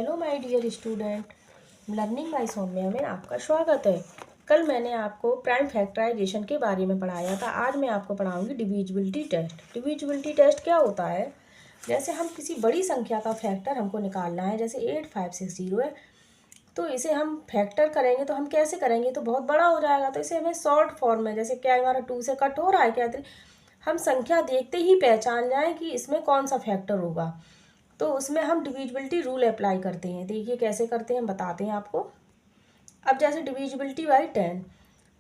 Hello my dear student, learning by Saumya में आपका स्वागत है। कल मैंने आपको प्राइम फैक्टराइजेशन के बारे में पढ़ाया था। आज मैं आपको पढ़ाऊंगी डिविजिबिलिटी टेस्ट। डिविजिबिलिटी टेस्ट क्या होता है? जैसे हम किसी बड़ी संख्या का फैक्टर हमको निकालना है, जैसे 8560 है, तो इसे हम फैक्टर करेंगे तो हम कैसे करेंगे? तो बहुत बड़ा हो जाएगा, तो इसे हमें शॉर्ट फॉर्म में, जैसे क्या हमारा 2 से कट हो रहा है, क्या हम संख्या देखते ही पहचान जाएं कि इसमें कौन सा फैक्टर होगा, तो उसमें हम डिविजिबिलिटी रूल अप्लाई करते हैं। देखिए कैसे करते हैं, हम बताते हैं आपको। अब जैसे डिविजिबिलिटी बाई 10,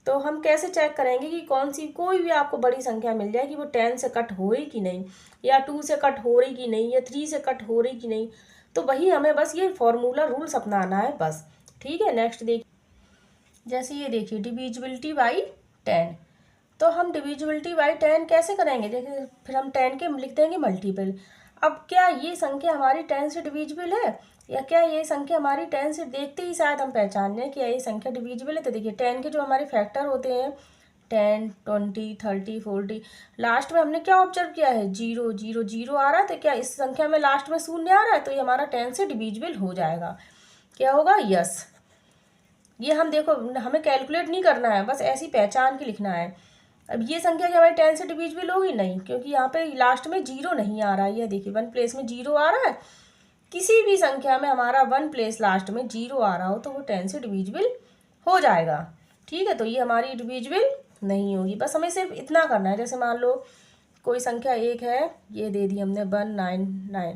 तो हम कैसे चेक करेंगे कि कौन सी, कोई भी आपको बड़ी संख्या मिल जाए कि वो 10 से कट हो रही कि नहीं, या 2 से कट हो रही कि नहीं, या 3 से कट हो रही कि नहीं। तो वही हमें बस ये फॉर्मूला रूल्स अपनाना है बस। ठीक है, नेक्स्ट देखिए। जैसे ये देखिए डिविजिबिलिटी बाई 10, तो हम डिविजिबिलिटी बाई 10 कैसे करेंगे? देखिए फिर हम 10 के लिख देंगे मल्टीपल। अब क्या ये संख्या हमारी 10 से डिविजिबल है, या क्या ये संख्या हमारी 10 से देखते ही शायद हम पहचान लें कि ये संख्या डिविजिबल है? तो देखिए 10 के जो हमारे फैक्टर होते हैं 10, 20, 30, 40, लास्ट में हमने क्या ऑब्जर्व किया है? 0 0 0 आ रहा है। तो क्या इस संख्या में लास्ट में शून्य आ रहा है? तो ये हमारा 10 से डिविजिबल हो जाएगा। क्या होगा? यस। ये हम देखो, हमें कैलकुलेट नहीं करना है, बस ऐसी पहचान के लिखना है। अब ये संख्या क्या हमारी 10 से डिविजिबल होगी? नहीं, क्योंकि यहाँ पे लास्ट में 0 नहीं आ रहा है। ये देखिए 1 प्लेस में 0 आ रहा है। किसी भी संख्या में हमारा 1 प्लेस लास्ट में 0 आ रहा हो तो वो 10 से डिविजिबल हो जाएगा। ठीक है, तो ये हमारी डिविजिबल नहीं होगी। बस हमें सिर्फ इतना करना है। जैसे मान लो कोई संख्या 1 है, ये दे दी हमने 199,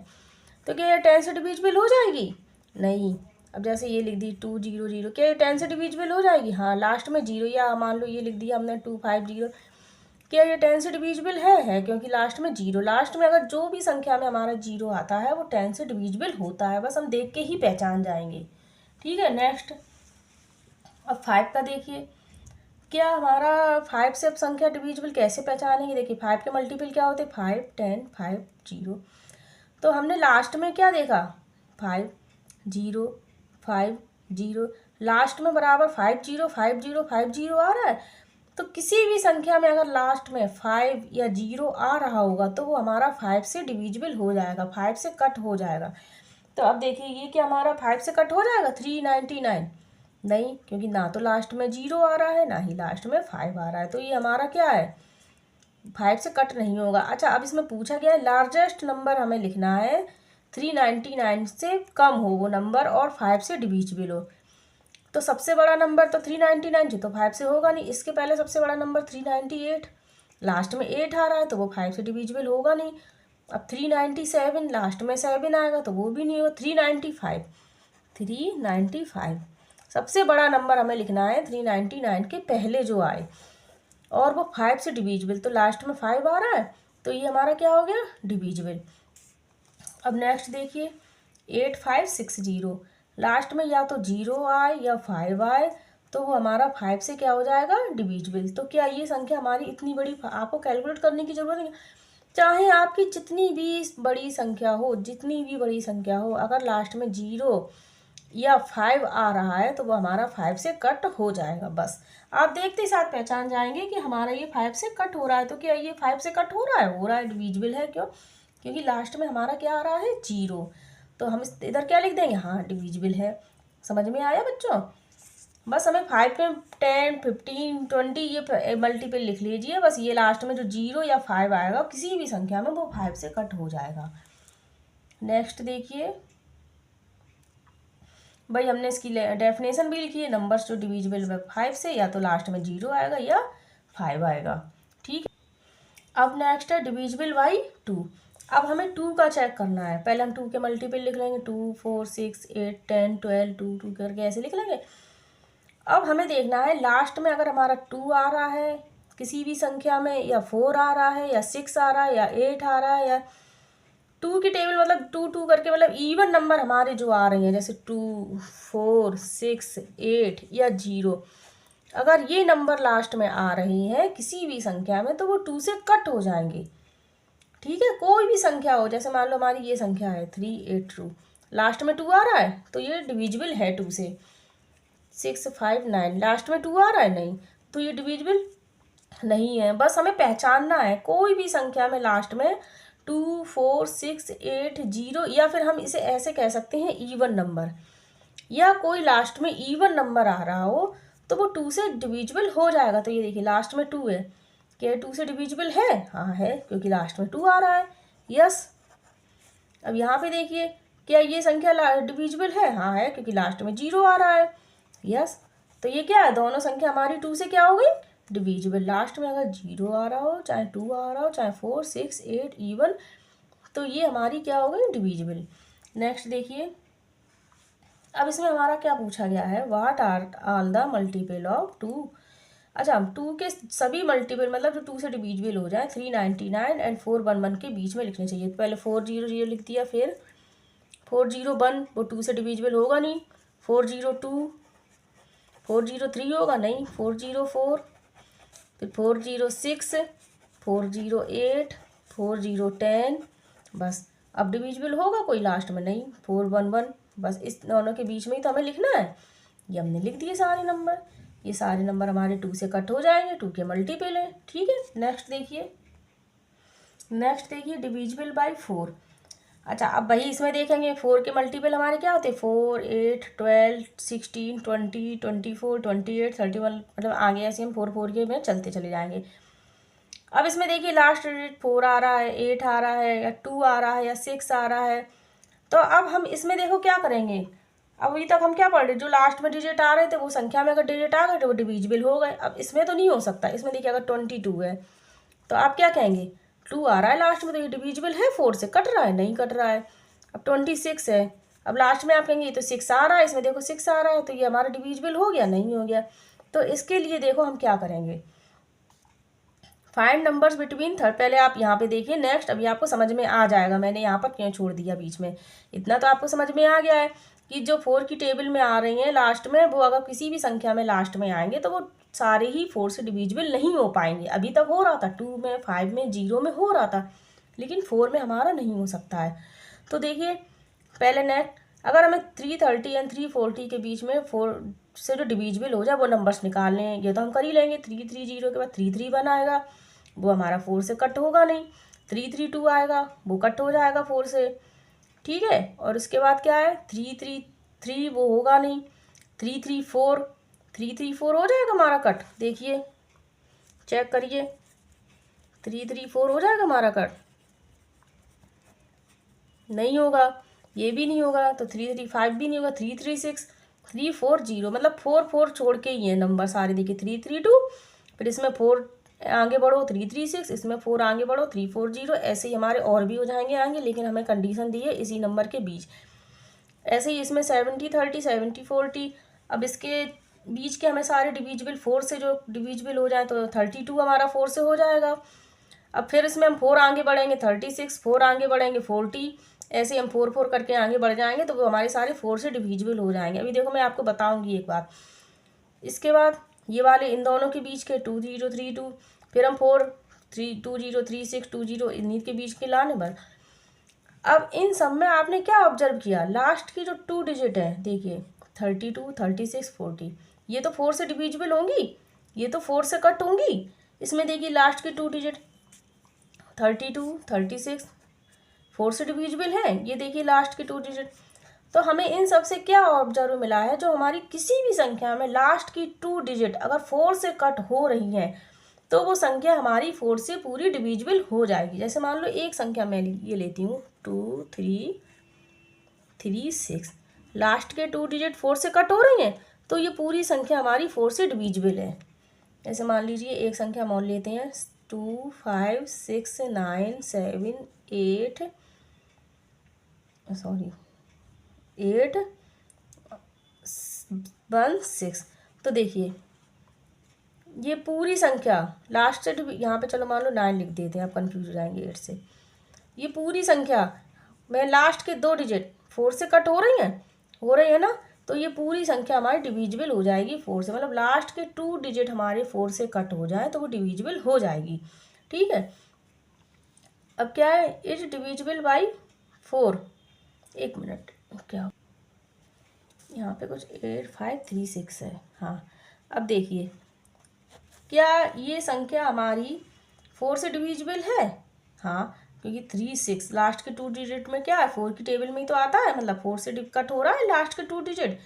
तो क्या ये 10 से डिविजिबल हो जाएगी? नहीं। अब जैसे ये लिख दी 200, क्या ये 10 से डिविजिबल हो जाएगी? हाँ, लास्ट में 0, या मान लो ये लिख दिया हमने 250, क्या ये 10 से डिविजिबल है? क्योंकि लास्ट में 0, लास्ट में अगर जो भी संख्या में हमारा 0 आता है वो 10 से डिविजिबल होता है, बस हम देख के ही पहचान जाएंगे। ठीक है, नेक्स्ट। अब 5 का देखिए, क्या हमारा 5 से अब संख्या डिविजिबल कैसे पहचानेंगे? देखिए 5 के मल्टीपल क्या होते हैं? 5, 10, 5, 0। तो हमने लास्ट में क्या देखा? 5 0 5 0, लास्ट में बराबर 5 0 5 0 5 0 आ रहा है। तो किसी भी संख्या में अगर लास्ट में 5 या 0 आ रहा होगा तो वो हमारा 5 से डिविजिबल हो जाएगा, 5 से कट हो जाएगा। तो अब देखिए ये कि हमारा 5 से कट हो जाएगा 399? नहीं, क्योंकि ना तो लास्ट में 0 आ रहा है, ना ही लास्ट में 5 आ रहा है, तो ये हमारा क्या है? 5 से कट नहीं होगा। अच्छा, अब इसमें पूछा गया है लार्जेस्ट नंबर हमें लिखना है, 399 से कम हो वो नंबर और 5 से डिविजिबल हो। तो सबसे बड़ा नंबर तो 399 तो 5 से होगा नहीं। इसके पहले सबसे बड़ा नंबर 398, लास्ट में 8 आ रहा है तो वो 5 से डिविजिबल होगा नहीं। अब 397, लास्ट में 7 आएगा तो वो भी नहीं होगा। 395, 395 सबसे बड़ा नंबर हमें लिखना है 399 के पहले जो आए, और वो 5 से डिविजिबल, तो लास्ट में 5 आ रहा है तो ये हमारा क्या हो गया? डिविजिबल। अब नेक्स्ट देखिए 8560, लास्ट में या तो 0 आए या 5 आए तो वो हमारा 5 से क्या हो जाएगा? डिविजिबल। तो क्या ये संख्या हमारी इतनी बड़ी, आपको कैलकुलेट करने की जरूरत नहीं, चाहे आपकी जितनी भी बड़ी संख्या हो, जितनी भी बड़ी संख्या हो, अगर लास्ट में 0 या 5 आ रहा है तो वो हमारा 5 से कट हो जाएगा। बस आप देखते ही साथ पहचान जाएंगे कि हमारा ये 5 से कट हो रहा है। तो क्या ये 5 से कट हो रहा है? हो रहा है, डिविजिबल है। क्यों? क्योंकि लास्ट में हमारा क्या आ रहा है? 0। तो हम इधर क्या लिख देंगे? हाँ, डिविजिबल है। समझ में आया बच्चों? बस हमें 5 में 10, 15, 20 ये मल्टीपल लिख लीजिए। बस ये लास्ट में जो 0 या 5 आएगा किसी भी संख्या में वो 5 से कट हो जाएगा। नेक्स्ट देखिए भाई, हमने इसकी डेफिनेशन भी लिखी है। नंबर्स जो डिविजिबल है 5 से, या तो लास्ट में 0 आएगा या 5 आएगा। ठीक है, अब नेक्स्ट है डिविजिबल बाई 2। अब हमें 2 का चेक करना है। पहले हम 2 के मल्टीपल लिख लेंगे, 2, 4, 6, 8, 10, 12, 2 2 करके ऐसे लिख लेंगे। अब हमें देखना है लास्ट में अगर हमारा 2 आ रहा है किसी भी संख्या में, या 4 आ रहा है, या 6 आ रहा है, या 8 आ रहा है, या 2 की टेबल मतलब 2 2 करके, मतलब इवन नंबर हमारे जो आ रहे हैं, जैसे 2, 4, 6, 8 या 0, अगर ये नंबर लास्ट में आ रहे हैं किसी भी संख्या में तो वो 2 से कट हो जाएंगे। ठीक है, कोई भी संख्या हो, जैसे मान लो हमारी ये संख्या है 382, लास्ट में 2 आ रहा है तो ये डिविजिबल है 2 से। 659, लास्ट में 2 आ रहा है, नहीं, तो ये डिविजिबल नहीं है। बस हमें पहचानना है कोई भी संख्या में लास्ट में 2 4 6 8 0, या फिर हम इसे ऐसे कह सकते हैं इवन नंबर, या कोई लास्ट में इवन नंबर आ रहा हो तो वो 2 से डिविजिबल हो जाएगा। तो ये देखिए लास्ट में 2 है, क्या 2 से डिविजिबल है? हाँ है, क्योंकि लास्ट में 2 आ रहा है। यस। अब यहाँ पे देखिए, क्या ये संख्या डिविजिबल है? हाँ है, क्योंकि लास्ट में 0 आ रहा है। यस। तो ये क्या है, दोनों संख्या हमारी 2 से क्या हो गई, डिविजिबल। लास्ट में अगर 0 आ रहा हो, चाहे 2 आ रहा हो, चाहे 4 6 8 इवन, तो ये हमारी क्या हो गई, डिविजिबल। नेक्स्ट देखिए, अब इसमें हमारा क्या पूछा गया है, what are all the multiple of 2। अच्छा, हम 2 के सभी मल्टीपल, मतलब जो 2 से डिविजिबल हो जाए, 399 एंड 411 के बीच में लिखने चाहिए। तो पहले 400 लिख दिया, फिर 401, वो 2 से डिविजिबल होगा नहीं। 402, 403 होगा नहीं। 404, फिर 406, 408, 4010, बस। अब डिविजिबल होगा कोई लास्ट में नहीं। 411, बस इस दोनों के बीच में ही तो हमें लिखना है। ये हमने लिख दिए सारे नंबर। ये सारे नंबर हमारे 2 से कट हो जाएंगे, 2 के मल्टीपल है। ठीक है, नेक्स्ट देखिए, डिविजिबल बाय 4। अच्छा, अब वही इसमें देखेंगे, 4 के मल्टीपल हमारे क्या होते हैं, 4 8 12 16 20 24 28 31, मतलब आगे ऐसे हम 4 4 के में चलते चले जाएंगे। अब इसमें देखिए लास्ट डिजिट 4 आ रहा है, 8 आ रहा है, या 2 आ रहा है, या 6 आ रहा है। तो अब हम इसमें देखो क्या करेंगे, अभी तक हम क्या पढ़ रहे, जो लास्ट में डिजिट आ रहे थे वो संख्या में अगर डिजिट आ गए तो वो डिविजिबल हो गए। अब इसमें तो नहीं हो सकता। इसमें देखिए अगर 22 है तो आप क्या कहेंगे, 2 आ रहा है लास्ट में तो ये डिविजिबल है, 4 से कट रहा है, नहीं कट रहा है। अब 26 है, अब लास्ट में आप कहेंगे ये तो 6 आ रहा है, इसमें देखो 6 आ रहा है, तो ये हमारा डिविजिबल हो गया, नहीं हो गया। तो इसके लिए देखो हम क्या करेंगे, फाइंड नंबर्स बिटवीन थर्ड। पहले आप यहाँ पे देखिए, नेक्स्ट अभी आपको समझ में आ जाएगा मैंने यहाँ पर क्यों छोड़ दिया बीच में। इतना तो आपको समझ में आ गया है कि जो 4 की टेबल में आ रही हैं लास्ट में, वो अगर किसी भी संख्या में लास्ट में आएंगे तो वो सारे ही 4 से डिविजिबल नहीं हो पाएंगे। अभी तक हो रहा था 2 में, 5 में, 0 में हो रहा था, लेकिन 4 में हमारा नहीं हो सकता है। तो देखिए पहले नेक्स्ट, अगर हमें 330 एंड 340 के बीच में 4 से जो डिविजिबल हो जाए वो नंबर्स निकालने हैं, ये तो हम कर ही लेंगे। 330 के बाद 331 आएगा, वो हमारा 4 से कट होगा नहीं। 332 आएगा, वो कट हो जाएगा 4 से। ठीक है, और उसके बाद क्या है, 333, वो होगा नहीं। 334 हो जाएगा हमारा कट, देखिए चेक करिए, 334 हो जाएगा हमारा कट, नहीं होगा, ये भी नहीं होगा। तो 335 भी नहीं होगा। 336, 340, मतलब 4 4 छोड़ के ही है नंबर सारे, देखिए 332, फिर इसमें 4 आगे बढ़ो 336, इसमें 4 आगे बढ़ो 340, ऐसे ही हमारे और भी हो जाएंगे आगे, लेकिन हमें कंडीशन दी है इसी नंबर के बीच। ऐसे ही इसमें 70 30, 70 40, अब इसके बीच के हमें सारे डिविजिबल 4 से जो डिविजिबल हो जाए, तो 32 हमारा 4 से हो जाएगा। अब फिर इसमें हम 4 आगे बढ़ेंगे 36, 4 आगे बढ़ेंगे 40, ऐसे हम 4 4 करके आगे बढ़ जाएंगे, तो वो हमारे सारे 4 से डिविजिबल हो जाएंगे। अभी देखो मैं आपको बताऊंगी एक बात। इसके बाद ये वाले इन दोनों के बीच के 2032, फिर हम 4 3 2036 20, इन्हीं के बीच के लाने पर। अब इन सब में आपने क्या ऑब्जर्व किया, लास्ट की जो 2 डिजिट है, देखिए 32 36 40, ये तो 4 से डिविजिबल होंगी, ये तो 4 से कट होंगी। इसमें देखिए लास्ट की 2 डिजिट 32 36 4 से डिविजिबल है, ये देखिए लास्ट की 2 डिजिट। तो हमें इन सब से क्या ऑब्जर्व मिला है, जो हमारी किसी भी संख्या में लास्ट की 2 डिजिट अगर 4 से कट हो रही हैं तो वो संख्या हमारी 4 से पूरी डिविजिबल हो जाएगी। जैसे मान लो एक संख्या मैं ये लेती हूँ 2 3 3 6, लास्ट के 2 डिजिट 4 से कट हो रही हैं, तो ये पूरी संख्या हमारी 4 से डिविजिबल है। जैसे मान लीजिए एक संख्या मान लेते हैं 2 5 6 9 7 8 8 1 6। तो देखिए ये पूरी संख्या लास्ट से यहाँ पे, चलो मान लो 9 लिख देते हैं, आप कंफ्यूज हो जाएंगे 8 से। ये पूरी संख्या में लास्ट के 2 डिजिट 4 से कट हो रही है ना, तो ये पूरी संख्या हमारी डिविजिबल हो जाएगी 4 से, मतलब लास्ट के 2 डिजिट हमारे 4 से कट हो जाए तो वो डिविजिबल हो जाएगी। ठीक है, अब क्या है, इज डिविजिबल बाई 4। एक मिनट, क्या यहाँ पे कुछ 8536 है। हाँ, अब देखिए क्या ये संख्या हमारी 4 से डिविजिबल है? हाँ, क्योंकि 3 6 लास्ट के 2 डिजिट में क्या है, 4 की टेबल में ही तो आता है, मतलब 4 से कट हो रहा है लास्ट के 2 डिजिट,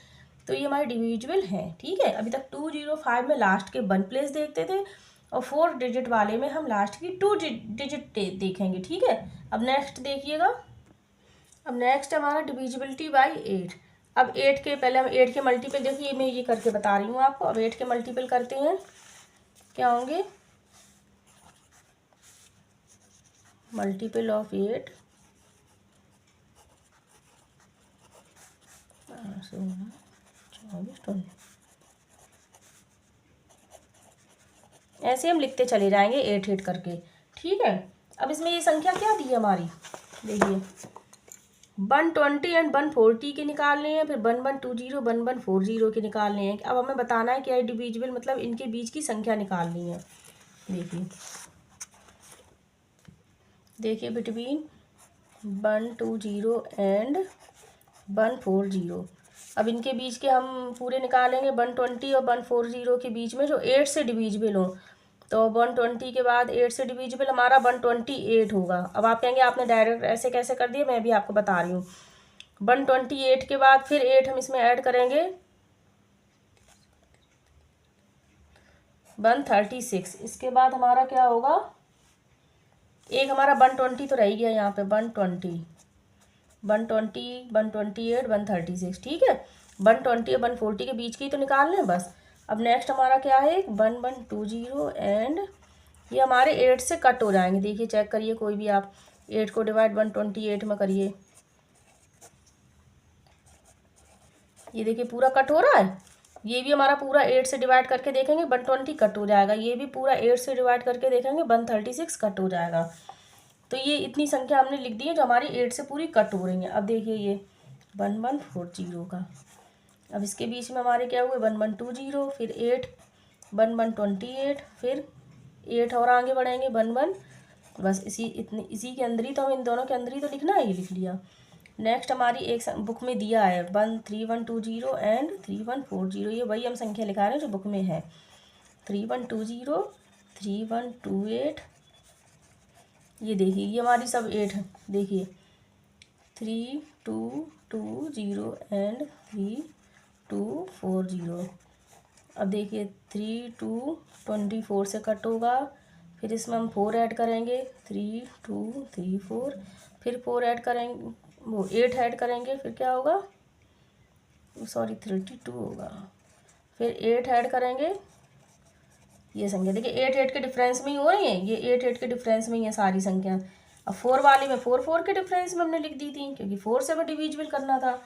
तो ये हमारे डिविजिबल हैं। ठीक है, अभी तक 205 में लास्ट के 1 प्लेस देखते थे और 4 डिजिट वाले में हम लास्ट की 2 डिजिट देखेंगे। ठीक है, अब नेक्स्ट देखिएगा। अब नेक्स्ट हमारा डिविजिबिलिटी बाई 8। अब 8 के पहले हम 8 के मल्टीपल, देखिए मैं ये करके बता रही हूँ आपको। अब 8 के मल्टीपल करते हैं, क्या होंगे, मल्टीपल ऑफ 8 ऐसे हम लिखते चले जाएंगे 8 8 करके। ठीक है, अब इसमें ये संख्या क्या दी है हमारी, देखिए 120 एंड 140 के निकालने हैं, फिर 1120 1140 के निकालने हैं। अब हमें बताना है क्या है डिविजिबल, मतलब इनके बीच की संख्या निकालनी है। देखिए बिटवीन 120 एंड 140, अब इनके बीच के हम पूरे निकालेंगे 120 और 140 के बीच में जो 8 से डिविजिबल हो। तो 120 के बाद 8 से डिविजिबल हमारा 128 होगा। अब आप कहेंगे आपने डायरेक्ट ऐसे कैसे कर दिया, मैं भी आपको बता रही हूँ। 128 के बाद फिर 8 हम इसमें ऐड करेंगे 136। इसके बाद हमारा क्या होगा, एक हमारा 120 तो रह गया यहाँ पे, 120 128 136। ठीक है, 120 और 140 के बीच की तो निकालना है बस। अब नेक्स्ट हमारा क्या है, 1120 एंड ये हमारे 8 से कट हो जाएंगे। देखिए चेक करिए, कोई भी आप 8 को डिवाइड 128 में करिए, ये देखिए पूरा कट हो रहा है। ये भी हमारा पूरा 8 से डिवाइड करके देखेंगे 120 कट हो जाएगा, ये भी पूरा 8 से डिवाइड करके देखेंगे 136 कट हो जाएगा। तो ये इतनी संख्या हमने लिख दी है जो हमारी 8 से पूरी कट हो रही है। अब देखिए ये 1140 का, अब इसके बीच में हमारे क्या हुए 1120, फिर 8 1128, फिर 8 और आगे बढ़ेंगे 11, बस इसी के अंदर ही तो हम इन दोनों के अंदर ही तो लिखना है, ये लिख लिया। नेक्स्ट हमारी एक बुक में दिया है 3120 एंड 3140, ये वही हम संख्या लिखा रहे हैं जो बुक में है। 3120 3128, ये देखिए ये हमारी सब 8 है। देखिए 3220 एंड 3240। अब देखिए 3224 से कट होगा, फिर इसमें हम 4 ऐड करेंगे 3234, फिर 4 ऐड करेंगे, वो 8 ऐड करेंगे, फिर क्या होगा, सॉरी 32 होगा, फिर 8 ऐड करेंगे। ये संख्या देखिए 8 8 के डिफरेंस में ही हो रही है, ये 8 8 के डिफरेंस में ही है सारी संख्या। अब 4 वाली में 4 4 के डिफरेंस में हमने लिख दी थी, क्योंकि 4 से हमें डिविजिबल करना था।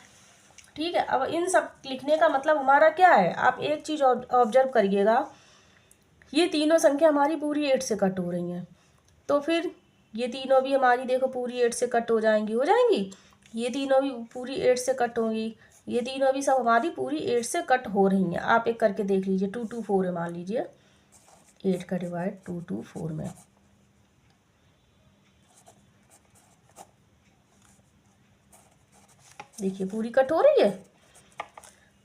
ठीक है, अब इन सब लिखने का मतलब हमारा क्या है, आप एक चीज़ ऑब्जर्व करिएगा, ये तीनों संख्या हमारी पूरी 8 से कट हो रही हैं, तो फिर ये तीनों भी हमारी देखो पूरी 8 से कट हो जाएंगी, ये तीनों भी पूरी 8 से कट होंगी, ये तीनों भी सब हमारी पूरी 8 से कट हो रही हैं। आप एक करके देख लीजिए, 224 है, मान लीजिए 8 का डिवाइड 224 में, देखिए पूरी कट हो रही है।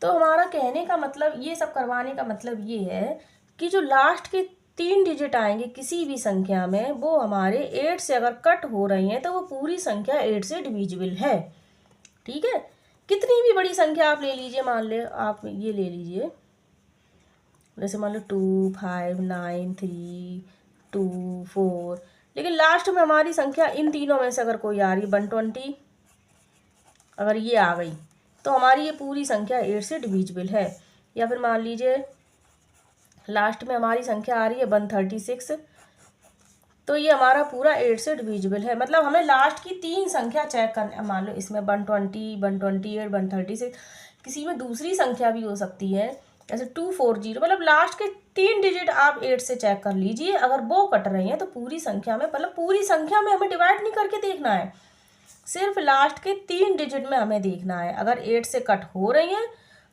तो हमारा कहने का मतलब, ये सब करवाने का मतलब ये है कि जो लास्ट के 3 डिजिट आएंगे किसी भी संख्या में, वो हमारे 8 से अगर कट हो रही हैं तो वो पूरी संख्या 8 से डिविजिबल है। ठीक है, कितनी भी बड़ी संख्या आप ले लीजिए, मान ले आप ये ले लीजिए, जैसे मान लो 2 5 9 3 2 4, लेकिन लास्ट में हमारी संख्या इन तीनों में से अगर कोई आ रही है 120, अगर ये आ गई तो हमारी ये पूरी संख्या 8 से डिविजिबल है। या फिर मान लीजिए लास्ट में हमारी संख्या आ रही है 136, तो ये हमारा पूरा 8 से डिविजिबल है। मतलब हमें लास्ट की 3 संख्या चेक करना, मान लो इसमें 120 128 136, किसी में दूसरी संख्या भी हो सकती है जैसे 240, मतलब लास्ट के 3 डिजिट आप 8 से चेक कर लीजिए, अगर वो कट रही हैं तो पूरी संख्या में, मतलब पूरी संख्या में हमें डिवाइड नहीं करके देखना है, सिर्फ लास्ट के 3 डिजिट में हमें देखना है। अगर 8 से कट हो रही हैं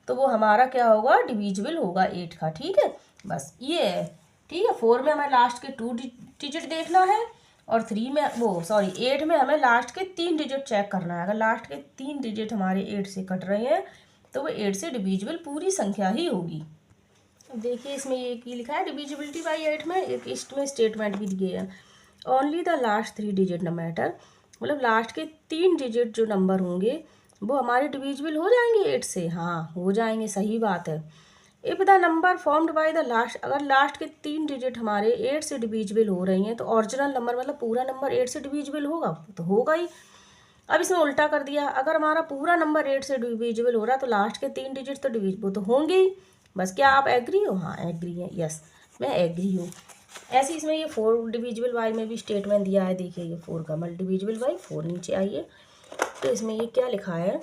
तो वो हमारा क्या होगा, डिविजिबल होगा 8 का। ठीक है, बस ये है। ठीक है, 4 में हमें लास्ट के 2 डिजिट देखना है, और 3 में 8 में हमें लास्ट के 3 डिजिट चेक करना है। अगर लास्ट के 3 डिजिट हमारे 8 से कट रहे हैं तो वो 8 से डिविजिबल पूरी संख्या ही होगी। अब देखिए इसमें ये की लिखा है डिविजिबिलिटी बाई 8 में, एक इसमें स्टेटमेंट भी दिए हैं। ओनली द लास्ट 3 डिजिट न मैटर, मतलब लास्ट के 3 डिजिट जो नंबर होंगे वो हमारे डिविजिबल हो जाएंगे 8 से। हाँ, हो जाएंगे, सही बात है। If the number formed by the last, अगर लास्ट के 3 डिजिट हमारे 8 से डिविजिबल हो रही हैं तो ओरिजिनल नंबर मतलब पूरा नंबर 8 से डिविजिबल होगा, तो होगा ही। अब इसमें उल्टा कर दिया, अगर हमारा पूरा नंबर 8 से डिविजिबल हो रहा है तो लास्ट के 3 डिजिट तो डिविजिबल तो होंगे ही। बस, क्या आप एग्री हो? हाँ, एग्री है, यस, मैं एग्री हूँ। ऐसे इसमें ये 4 डिविजिबल बाई में भी स्टेटमेंट दिया है, देखिए ये 4 का मल्टीविजिबल बाई 4 नीचे आइए, तो इसमें ये क्या लिखा है,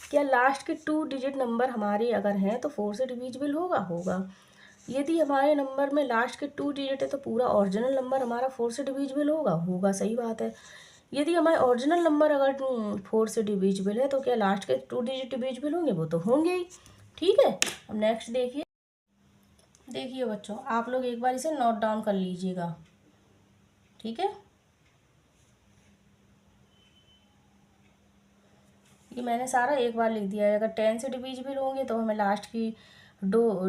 क्या लास्ट के 2 डिजिट नंबर हमारे अगर हैं तो 4 से डिविजिबल होगा। यदि हमारे नंबर में लास्ट के 2 डिजिट है तो पूरा ओरिजिनल नंबर हमारा 4 से डिविजिबल होगा, सही बात है। यदि हमारे ओरिजिनल नंबर अगर 4 से डिविजिबल है तो क्या लास्ट के 2 डिजिट डिविजिबल होंगे, वो तो होंगे ही। ठीक है, अब नेक्स्ट देखिए। देखिए बच्चों, आप लोग एक बार इसे नोट डाउन कर लीजिएगा, ठीक है। ये मैंने सारा एक बार लिख दिया है। अगर 10 से डिविजिबल होंगे तो हमें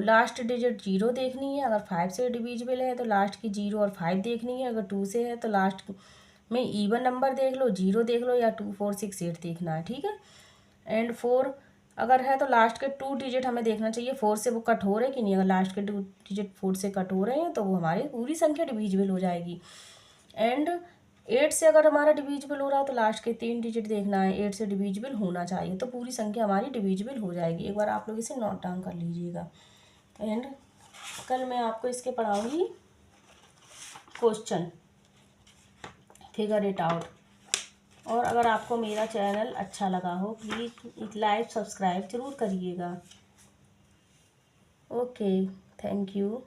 लास्ट डिजिट 0 देखनी है। अगर 5 से डिविजिबल है तो लास्ट की 0 और 5 देखनी है। अगर 2 से है तो लास्ट में इवन नंबर देख लो, 0 देख लो, या 2 4 6 8 देखना है, ठीक है। एंड 4 अगर है तो लास्ट के 2 डिजिट हमें देखना चाहिए 4 से वो कट हो रहे हैं कि नहीं। अगर लास्ट के 2 डिजिट 4 से कट हो रहे हैं तो वो हमारी पूरी संख्या डिविजिबल हो जाएगी। एंड 8 से अगर हमारा डिविजिबल हो रहा है तो लास्ट के 3 डिजिट देखना है, 8 से डिविजिबल होना चाहिए, तो पूरी संख्या हमारी डिविजिबल हो जाएगी। एक बार आप लोग इसे नोट डाउन कर लीजिएगा। एंड कल मैं आपको इसके पढ़ाऊंगी क्वेश्चन, फिगर इट आउट। और अगर आपको मेरा चैनल अच्छा लगा हो प्लीज़ लाइक सब्सक्राइब ज़रूर करिएगा। Okay, thank you.